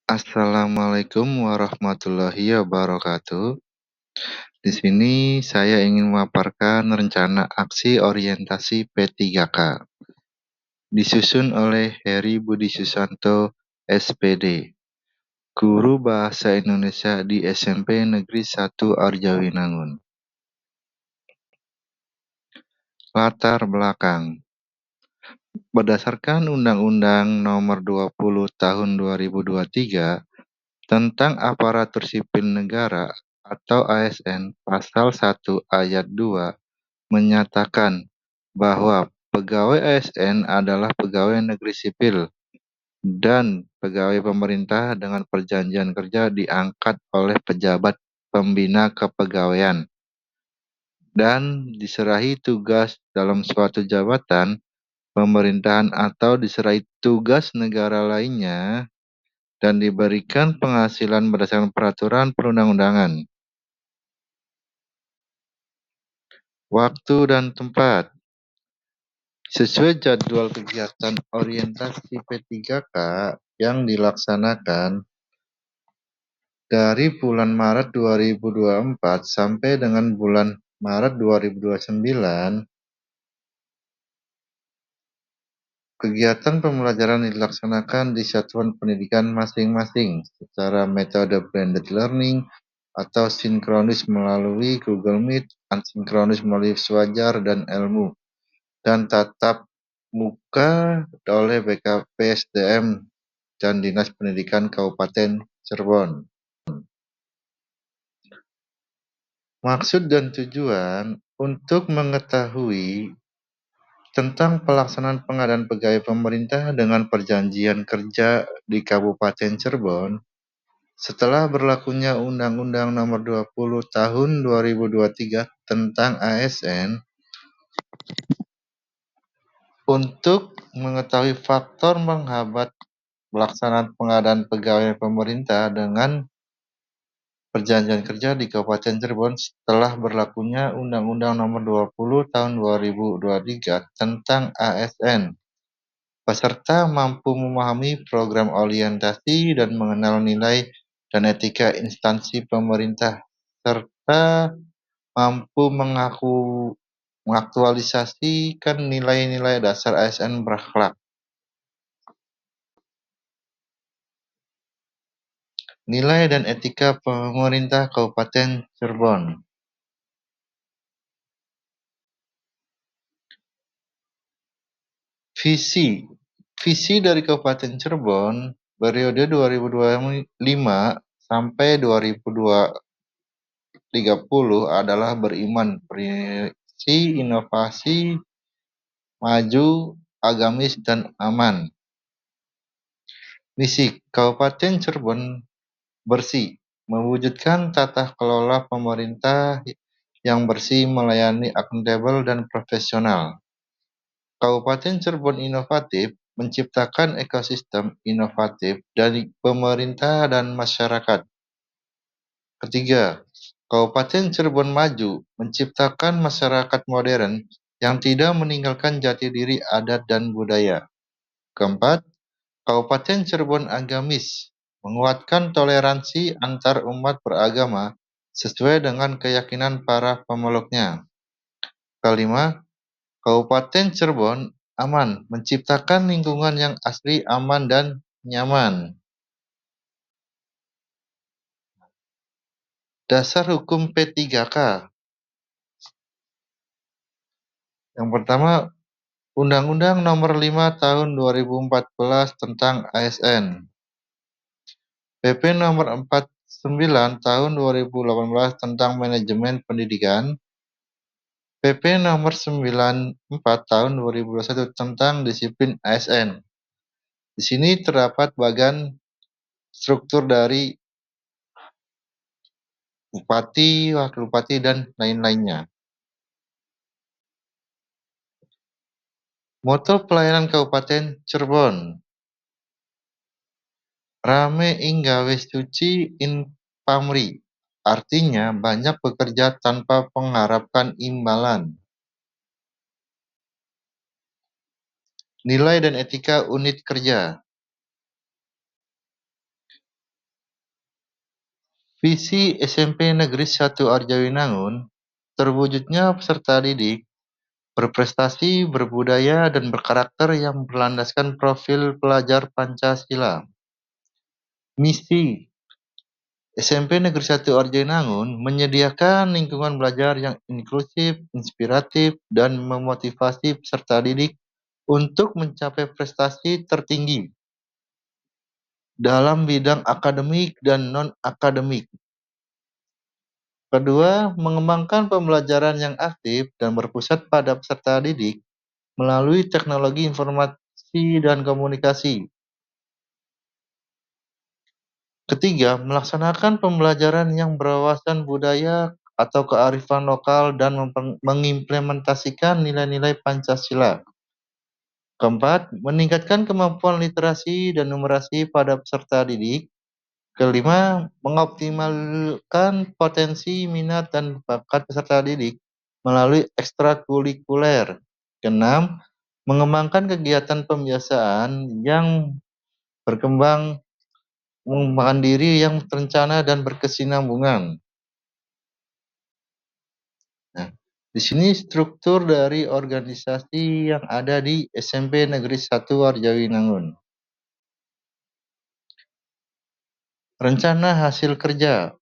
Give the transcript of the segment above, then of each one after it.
Assalamualaikum warahmatullahi wabarakatuh. Di sini saya ingin memaparkan rencana aksi orientasi P3K, disusun oleh Heri Budi Susanto, SPD, Guru Bahasa Indonesia di SMP Negeri 1 Arjawinangun. Latar belakang. Berdasarkan Undang-Undang Nomor 20 Tahun 2023 tentang Aparatur Sipil Negara atau ASN Pasal 1 Ayat 2 menyatakan bahwa pegawai ASN adalah pegawai negeri sipil dan pegawai pemerintah dengan perjanjian kerja diangkat oleh pejabat pembina kepegawaian dan diserahi tugas dalam suatu jabatan pemerintahan atau diserahi tugas negara lainnya dan diberikan penghasilan berdasarkan peraturan perundang-undangan. Waktu dan tempat. Sesuai jadwal kegiatan orientasi P3K yang dilaksanakan dari bulan Maret 2024 sampai dengan bulan Maret 2029, kegiatan pembelajaran dilaksanakan di satuan pendidikan masing-masing secara metode blended learning atau sinkronis melalui Google Meet, asinkronis melalui Sewajar dan Elmu, dan tatap muka oleh BKPSDM dan Dinas Pendidikan Kabupaten Cirebon. Maksud dan tujuan untuk mengetahui tentang pelaksanaan pengadaan pegawai pemerintah dengan perjanjian kerja di Kabupaten Cirebon setelah berlakunya Undang-Undang Nomor 20 Tahun 2023 tentang ASN, untuk mengetahui faktor menghambat pelaksanaan pengadaan pegawai pemerintah dengan perjanjian kerja di Kabupaten Cirebon setelah berlakunya Undang-Undang Nomor 20 Tahun 2023 tentang ASN. Peserta mampu memahami program orientasi dan mengenal nilai dan etika instansi pemerintah, serta mampu mengaktualisasikan nilai-nilai dasar ASN berakhlak. Nilai dan etika pemerintah Kabupaten Cirebon. Visi dari Kabupaten Cirebon periode 2025 sampai 2030 adalah beriman, berisi, inovasi, maju, agamis, dan aman. Misi Kabupaten Cirebon bersih, mewujudkan tata kelola pemerintah yang bersih, melayani, akuntabel, dan profesional. Kabupaten Cirebon inovatif, menciptakan ekosistem inovatif dari pemerintah dan masyarakat. Ketiga, Kabupaten Cirebon maju, menciptakan masyarakat modern yang tidak meninggalkan jati diri adat dan budaya. Keempat, Kabupaten Cirebon agamis, menguatkan toleransi antar umat beragama sesuai dengan keyakinan para pemeluknya. Kelima, Kabupaten Cirebon aman, menciptakan lingkungan yang asri, aman, dan nyaman. Dasar hukum P3K. Yang pertama, Undang-Undang Nomor 5 Tahun 2014 tentang ASN. PP Nomor 49 Tahun 2018 tentang Manajemen Pendidikan. PP Nomor 94 Tahun 2021 tentang Disiplin ASN. Di sini terdapat bagian struktur dari bupati, wakil bupati, dan lain-lainnya. Moto pelayanan Kabupaten Cirebon. Rame ing gawe suci in pamri. Artinya banyak bekerja tanpa mengharapkan imbalan. Nilai dan etika unit kerja. Visi SMP Negeri 1 Arjawinangun terwujudnya peserta didik berprestasi, berbudaya, dan berkarakter yang berlandaskan profil pelajar Pancasila. Misi SMP Negeri 1 Arjayinangun menyediakan lingkungan belajar yang inklusif, inspiratif, dan memotivasi peserta didik untuk mencapai prestasi tertinggi dalam bidang akademik dan non-akademik. Kedua, mengembangkan pembelajaran yang aktif dan berpusat pada peserta didik melalui teknologi informasi dan komunikasi. Ketiga, melaksanakan pembelajaran yang berwawasan budaya atau kearifan lokal dan mengimplementasikan nilai-nilai Pancasila. Keempat, meningkatkan kemampuan literasi dan numerasi pada peserta didik. Kelima, mengoptimalkan potensi minat dan bakat peserta didik melalui ekstrakurikuler. Keenam, mengembangkan kegiatan pembiasaan yang berkembang mengembangkan diri yang terencana dan berkesinambungan. Nah, di sini struktur dari organisasi yang ada di SMP Negeri 1 Arjawinangun. Rencana hasil kerja,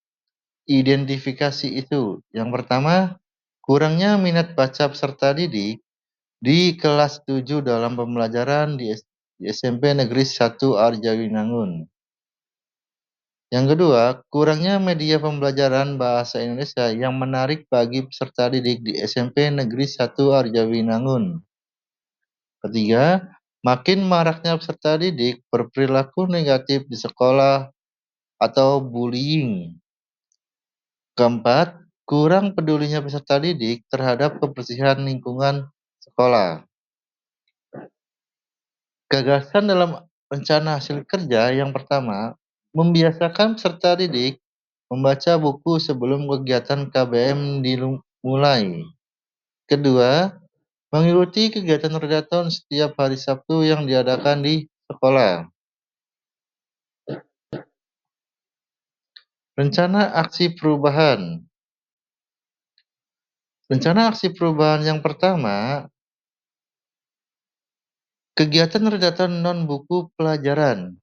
identifikasi itu. Yang pertama, kurangnya minat baca peserta didik di kelas 7 dalam pembelajaran di SMP Negeri 1 Arjawinangun. Yang kedua, kurangnya media pembelajaran bahasa Indonesia yang menarik bagi peserta didik di SMP Negeri 1 Arjawinangun. Ketiga, makin maraknya peserta didik berperilaku negatif di sekolah atau bullying. Keempat, kurang pedulinya peserta didik terhadap kebersihan lingkungan sekolah. Gagasan dalam rencana hasil kerja yang pertama, membiasakan peserta didik membaca buku sebelum kegiatan KBM dimulai. Kedua, mengikuti kegiatan redaton setiap hari Sabtu yang diadakan di sekolah. Rencana aksi perubahan. Rencana aksi perubahan yang pertama, kegiatan redaton non-buku pelajaran.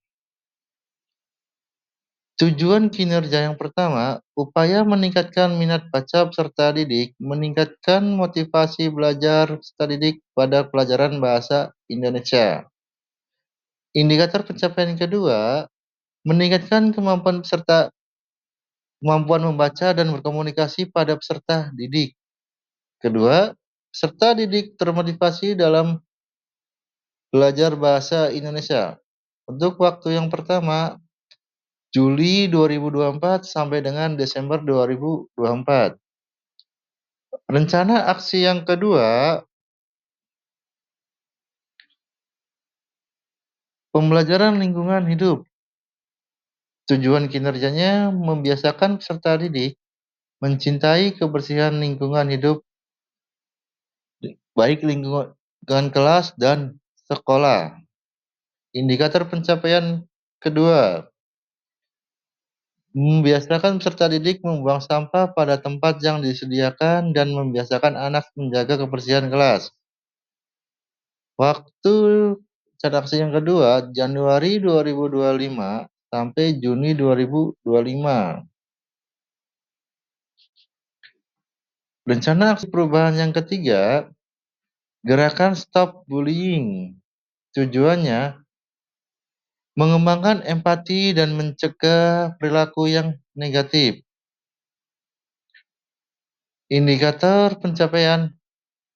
Tujuan kinerja yang pertama, upaya meningkatkan minat baca peserta didik, meningkatkan motivasi belajar peserta didik pada pelajaran bahasa Indonesia. Indikator pencapaian kedua, meningkatkan kemampuan membaca dan berkomunikasi pada peserta didik. Kedua, peserta didik termotivasi dalam belajar bahasa Indonesia. Untuk waktu yang pertama, Juli 2024 sampai dengan Desember 2024. Rencana aksi yang kedua, pembelajaran lingkungan hidup. Tujuan kinerjanya membiasakan peserta didik mencintai kebersihan lingkungan hidup, baik lingkungan kelas dan sekolah. Indikator pencapaian kedua, membiasakan peserta didik membuang sampah pada tempat yang disediakan dan membiasakan anak menjaga kebersihan kelas. Waktu aksi yang kedua, Januari 2025 sampai Juni 2025. Rencana aksi perubahan yang ketiga, gerakan Stop Bullying. Tujuannya, mengembangkan empati dan mencegah perilaku yang negatif. Indikator pencapaian,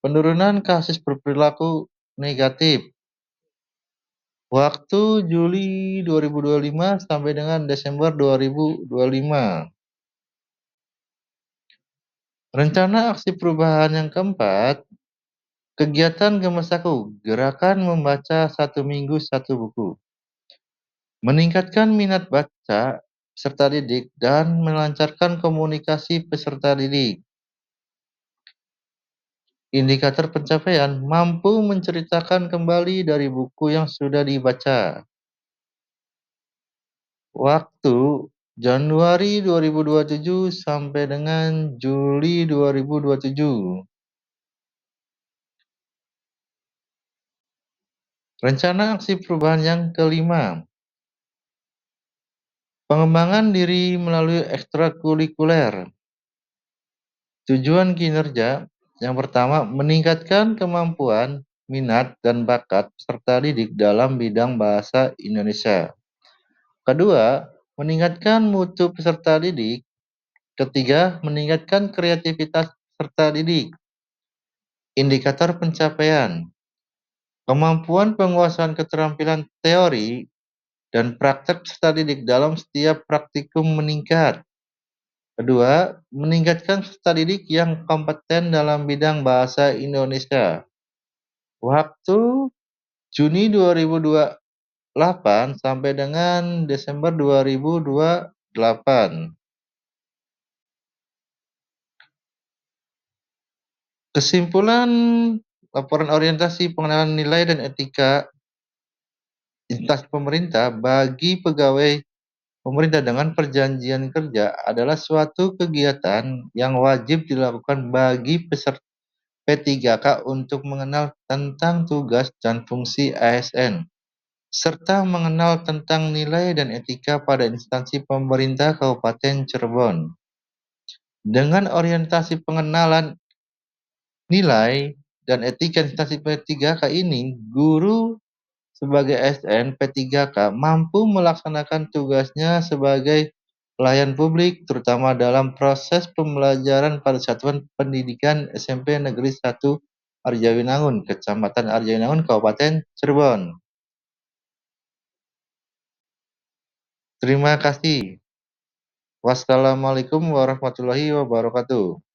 penurunan kasus berperilaku negatif. Waktu Juli 2025 sampai dengan Desember 2025. Rencana aksi perubahan yang keempat, kegiatan Gemesaku, gerakan membaca 1 minggu 1 buku. Meningkatkan minat baca peserta didik dan melancarkan komunikasi peserta didik. Indikator pencapaian, mampu menceritakan kembali dari buku yang sudah dibaca. Waktu Januari 2027 sampai dengan Juli 2027. Rencana aksi perubahan yang kelima, pengembangan diri melalui ekstrakurikuler. Tujuan kinerja yang pertama, meningkatkan kemampuan, minat, dan bakat peserta didik dalam bidang bahasa Indonesia. Kedua, meningkatkan mutu peserta didik. Ketiga, meningkatkan kreativitas peserta didik. Indikator pencapaian, kemampuan penguasaan keterampilan teori dan praktek peserta didik dalam setiap praktikum meningkat. Kedua, meningkatkan peserta didik yang kompeten dalam bidang bahasa Indonesia. Waktu Juni 2028 sampai dengan Desember 2028. Kesimpulan laporan orientasi pengenalan nilai dan etika instansi pemerintah bagi pegawai pemerintah dengan perjanjian kerja adalah suatu kegiatan yang wajib dilakukan bagi peserta P3K untuk mengenal tentang tugas dan fungsi ASN, serta mengenal tentang nilai dan etika pada instansi pemerintah Kabupaten Cirebon. Dengan orientasi pengenalan nilai dan etika instansi P3K ini, guru sebagai ASN P3K mampu melaksanakan tugasnya sebagai pelayan publik, terutama dalam proses pembelajaran pada satuan pendidikan SMP Negeri 1 Arjawinangun, Kecamatan Arjawinangun, Kabupaten Cirebon. Terima kasih. Wassalamualaikum warahmatullahi wabarakatuh.